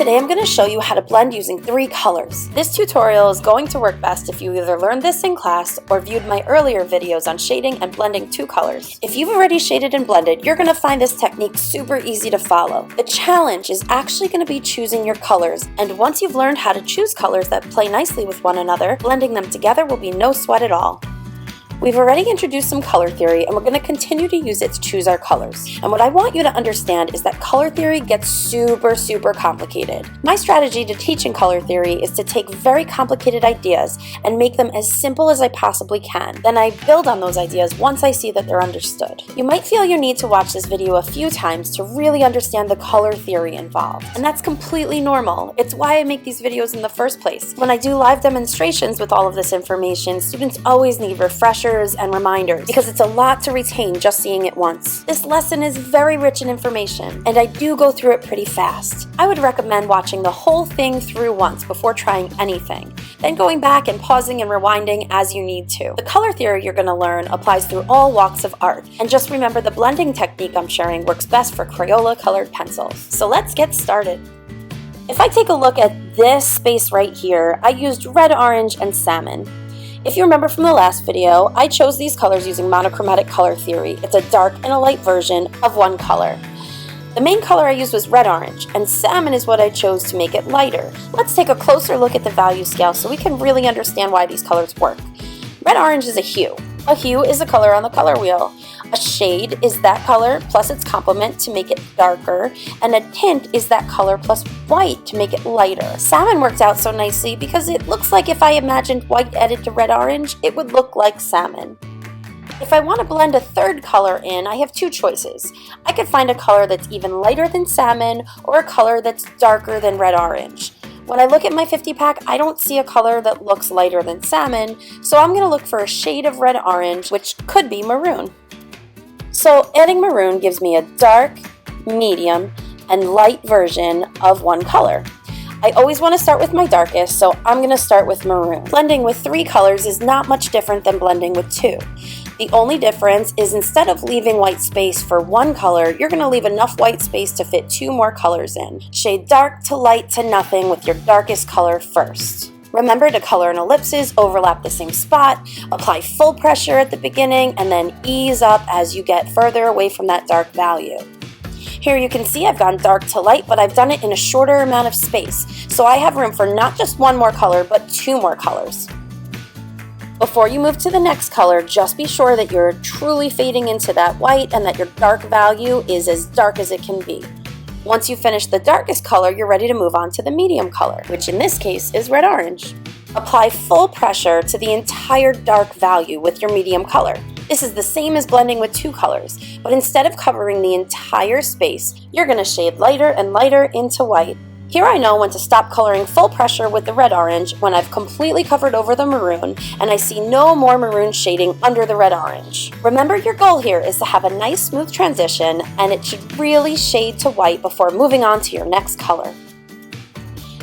Today I'm going to show you how to blend using 3 colors. This tutorial is going to work best if you either learned this in class or viewed my earlier videos on shading and blending 2 colors. If you've already shaded and blended, you're going to find this technique super easy to follow. The challenge is actually going to be choosing your colors, and once you've learned how to choose colors that play nicely with one another, blending them together will be no sweat at all. We've already introduced some color theory, and we're going to continue to use it to choose our colors. And what I want you to understand is that color theory gets super complicated. My strategy to teaching color theory is to take very complicated ideas and make them as simple as I possibly can. Then I build on those ideas once I see that they're understood. You might feel you need to watch this video a few times to really understand the color theory involved. And that's completely normal. It's why I make these videos in the first place. When I do live demonstrations with all of this information, students always need refreshers and reminders because it's a lot to retain just seeing it once. This lesson is very rich in information, and I do go through it pretty fast. I would recommend watching the whole thing through once before trying anything, then going back and pausing and rewinding as you need to. The color theory you're going to learn applies through all walks of art, and just remember the blending technique I'm sharing works best for Crayola colored pencils. So let's get started. If I take a look at this space right here, I used red, orange, and salmon. If you remember from the last video, I chose these colors using monochromatic color theory. It's a dark and a light version of one color. The main color I used was red-orange, and salmon is what I chose to make it lighter. Let's take a closer look at the value scale so we can really understand why these colors work. Red-orange is a hue. A hue is a color on the color wheel. A shade is that color plus its complement to make it darker, and a tint is that color plus white to make it lighter. Salmon worked out so nicely because it looks like if I imagined white added to red-orange, it would look like salmon. If I want to blend a third color in, I have 2 choices. I could find a color that's even lighter than salmon or a color that's darker than red-orange. When I look at my 50 pack, I don't see a color that looks lighter than salmon, so I'm going to look for a shade of red-orange, which could be maroon. So adding maroon gives me a dark, medium, and light version of one color. I always want to start with my darkest, so I'm going to start with maroon. Blending with 3 colors is not much different than blending with 2. The only difference is instead of leaving white space for one color, you're going to leave enough white space to fit 2 more colors in. Shade dark to light to nothing with your darkest color first. Remember to color in ellipses, overlap the same spot, apply full pressure at the beginning, and then ease up as you get further away from that dark value. Here you can see I've gone dark to light, but I've done it in a shorter amount of space, so I have room for not just 1 more color, but 2 more colors. Before you move to the next color, just be sure that you're truly fading into that white and that your dark value is as dark as it can be. Once you finish the darkest color, you're ready to move on to the medium color, which in this case is red-orange. Apply full pressure to the entire dark value with your medium color. This is the same as blending with 2 colors, but instead of covering the entire space, you're going to shade lighter and lighter into white. Here I know when to stop coloring full pressure with the red-orange when I've completely covered over the maroon and I see no more maroon shading under the red-orange. Remember, your goal here is to have a nice smooth transition, and it should really shade to white before moving on to your next color.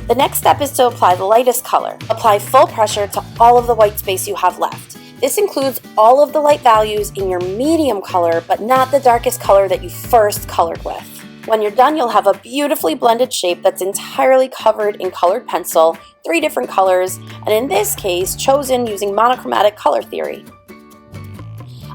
The next step is to apply the lightest color. Apply full pressure to all of the white space you have left. This includes all of the light values in your medium color, but not the darkest color that you first colored with. When you're done, you'll have a beautifully blended shape that's entirely covered in colored pencil, 3 different colors, and in this case, chosen using monochromatic color theory.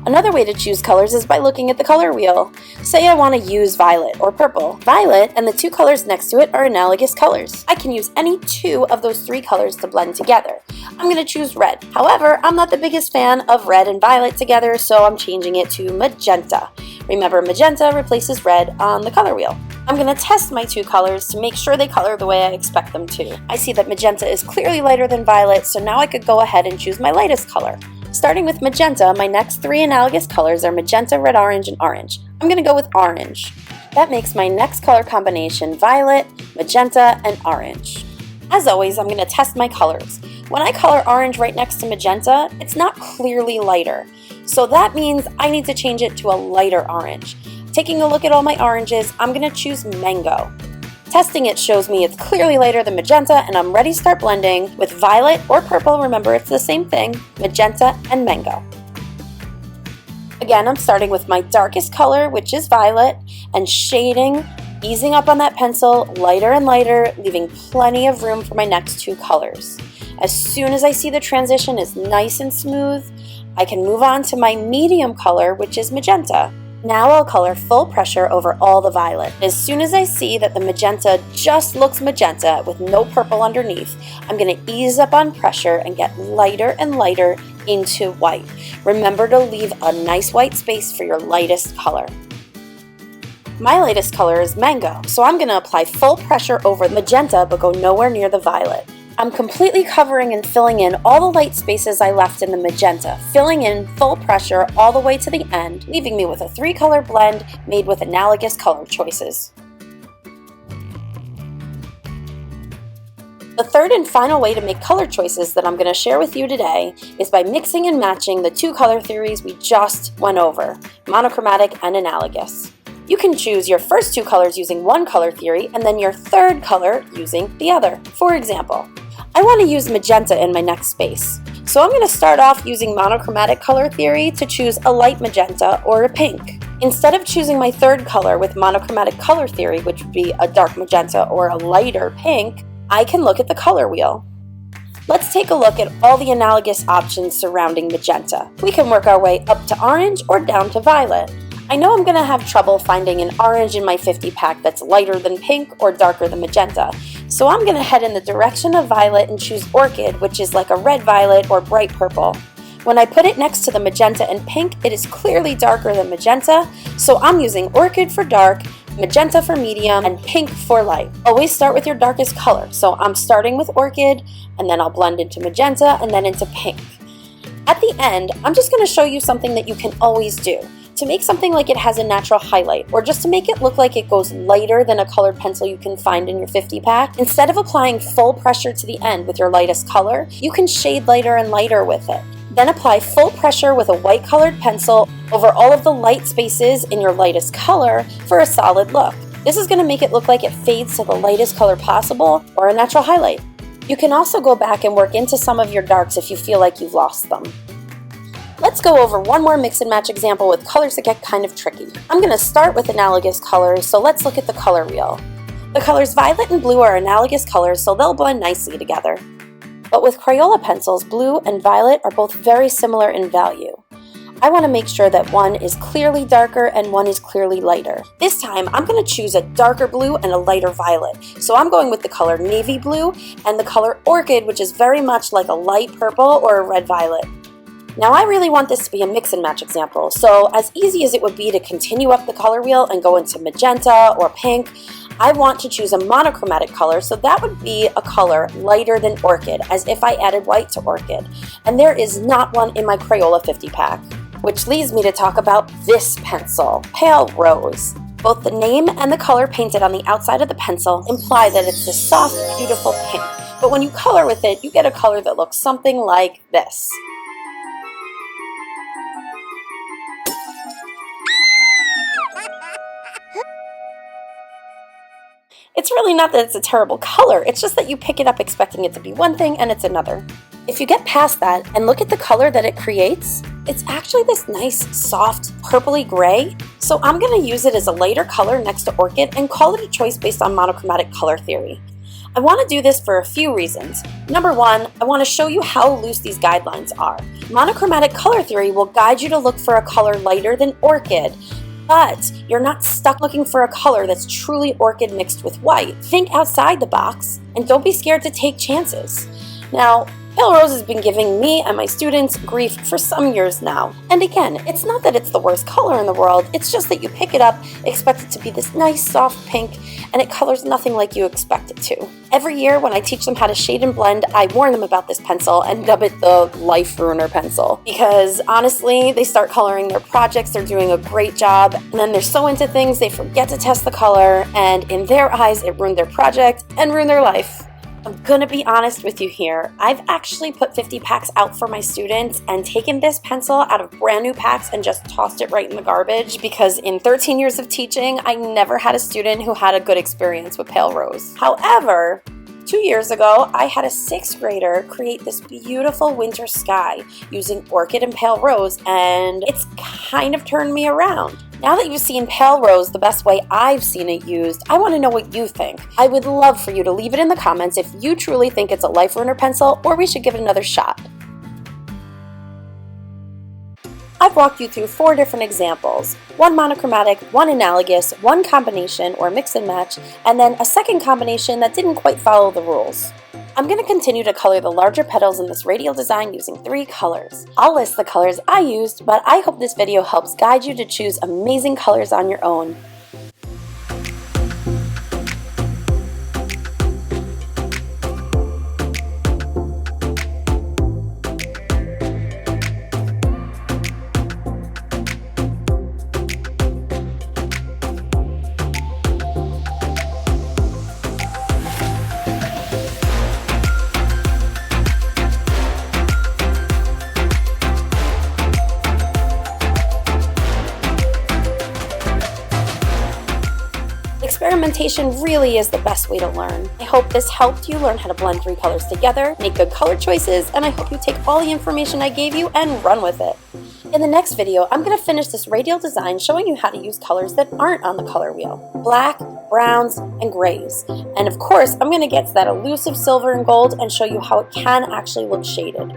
Another way to choose colors is by looking at the color wheel. Say I want to use violet or purple. Violet and the 2 colors next to it are analogous colors. I can use any 2 of those 3 colors to blend together. I'm going to choose red. However, I'm not the biggest fan of red and violet together, so I'm changing it to magenta. Remember, magenta replaces red on the color wheel. I'm going to test my 2 colors to make sure they color the way I expect them to. I see that magenta is clearly lighter than violet, so now I could go ahead and choose my lightest color. Starting with magenta, my next 3 analogous colors are magenta, red, orange, and orange. I'm going to go with orange. That makes my next color combination violet, magenta, and orange. As always, I'm going to test my colors. When I color orange right next to magenta, it's not clearly lighter. So that means I need to change it to a lighter orange. Taking a look at all my oranges, I'm going to choose mango. Testing it shows me it's clearly lighter than magenta, and I'm ready to start blending with violet or purple. Remember, it's the same thing, magenta and mango. Again, I'm starting with my darkest color, which is violet, and shading Easing up on that pencil, lighter and lighter, leaving plenty of room for my next two colors. As soon as I see the transition is nice and smooth, I can move on to my medium color, which is magenta. Now I'll color full pressure over all the violet. As soon as I see that the magenta just looks magenta with no purple underneath, I'm going to ease up on pressure and get lighter and lighter into white. Remember to leave a nice white space for your lightest color. My lightest color is mango, so I'm going to apply full pressure over magenta but go nowhere near the violet. I'm completely covering and filling in all the light spaces I left in the magenta, filling in full pressure all the way to the end, leaving me with a 3-color blend made with analogous color choices. The third and final way to make color choices that I'm going to share with you today is by mixing and matching the 2 color theories we just went over, monochromatic and analogous. You can choose your first 2 colors using one color theory and then your third color using the other. For example, I want to use magenta in my next space. So I'm going to start off using monochromatic color theory to choose a light magenta or a pink. Instead of choosing my third color with monochromatic color theory, which would be a dark magenta or a lighter pink, I can look at the color wheel. Let's take a look at all the analogous options surrounding magenta. We can work our way up to orange or down to violet. I know I'm going to have trouble finding an orange in my 50 pack that's lighter than pink or darker than magenta, so I'm going to head in the direction of violet and choose orchid, which is like a red violet or bright purple. When I put it next to the magenta and pink, it is clearly darker than magenta, so I'm using orchid for dark, magenta for medium, and pink for light. Always start with your darkest color, so I'm starting with orchid, and then I'll blend into magenta and then into pink. At the end, I'm just going to show you something that you can always do. To make something like it has a natural highlight, or just to make it look like it goes lighter than a colored pencil you can find in your 50 pack, instead of applying full pressure to the end with your lightest color, you can shade lighter and lighter with it. Then apply full pressure with a white colored pencil over all of the light spaces in your lightest color for a solid look. This is going to make it look like it fades to the lightest color possible, or a natural highlight. You can also go back and work into some of your darks if you feel like you've lost them. Let's go over one more mix and match example with colors that get kind of tricky. I'm going to start with analogous colors, so let's look at the color wheel. The colors violet and blue are analogous colors, so they'll blend nicely together. But with Crayola pencils, blue and violet are both very similar in value. I want to make sure that one is clearly darker and one is clearly lighter. This time, I'm going to choose a darker blue and a lighter violet. So I'm going with the color navy blue and the color orchid, which is very much like a light purple or a red violet. Now I really want this to be a mix and match example, so as easy as it would be to continue up the color wheel and go into magenta or pink, I want to choose a monochromatic color, so that would be a color lighter than orchid, as if I added white to orchid. And there is not one in my Crayola 50 pack. Which leads me to talk about this pencil, Pale Rose. Both the name and the color painted on the outside of the pencil imply that it's a soft, beautiful pink. But when you color with it, you get a color that looks something like this. It's really not that it's a terrible color, it's just that you pick it up expecting it to be one thing and it's another. If you get past that and look at the color that it creates, it's actually this nice, soft, purpley gray. So I'm going to use it as a lighter color next to orchid and call it a choice based on monochromatic color theory. I want to do this for a few reasons. Number one, I want to show you how loose these guidelines are. Monochromatic color theory will guide you to look for a color lighter than orchid, but you're not stuck looking for a color that's truly orchid mixed with white. Think outside the box and don't be scared to take chances. Now, Pale Rose has been giving me and my students grief for some years now. And again, it's not that it's the worst color in the world, it's just that you pick it up, expect it to be this nice soft pink, and it colors nothing like you expect it to. Every year when I teach them how to shade and blend, I warn them about this pencil and dub it the life ruiner pencil. Because honestly, they start coloring their projects, they're doing a great job, and then they're so into things they forget to test the color, and in their eyes it ruined their project and ruined their life. I'm gonna be honest with you here. I've actually put 50 packs out for my students and taken this pencil out of brand new packs and just tossed it right in the garbage because in 13 years of teaching, I never had a student who had a good experience with Pale Rose. However, 2 years ago, I had a 6th grader create this beautiful winter sky using orchid and Pale Rose, and it's kind of turned me around. Now that you've seen pale rose the best way I've seen it used, I want to know what you think. I would love for you to leave it in the comments if you truly think it's a life ruiner pencil or we should give it another shot. I've walked you through 4 different examples, one monochromatic, one analogous, one combination or mix and match, and then a second combination that didn't quite follow the rules. I'm going to continue to color the larger petals in this radial design using 3 colors. I'll list the colors I used, but I hope this video helps guide you to choose amazing colors on your own. Experimentation really is the best way to learn. I hope this helped you learn how to blend 3 colors together, make good color choices, and I hope you take all the information I gave you and run with it. In the next video, I'm going to finish this radial design showing you how to use colors that aren't on the color wheel. Black, browns, and grays. And of course, I'm going to get to that elusive silver and gold and show you how it can actually look shaded.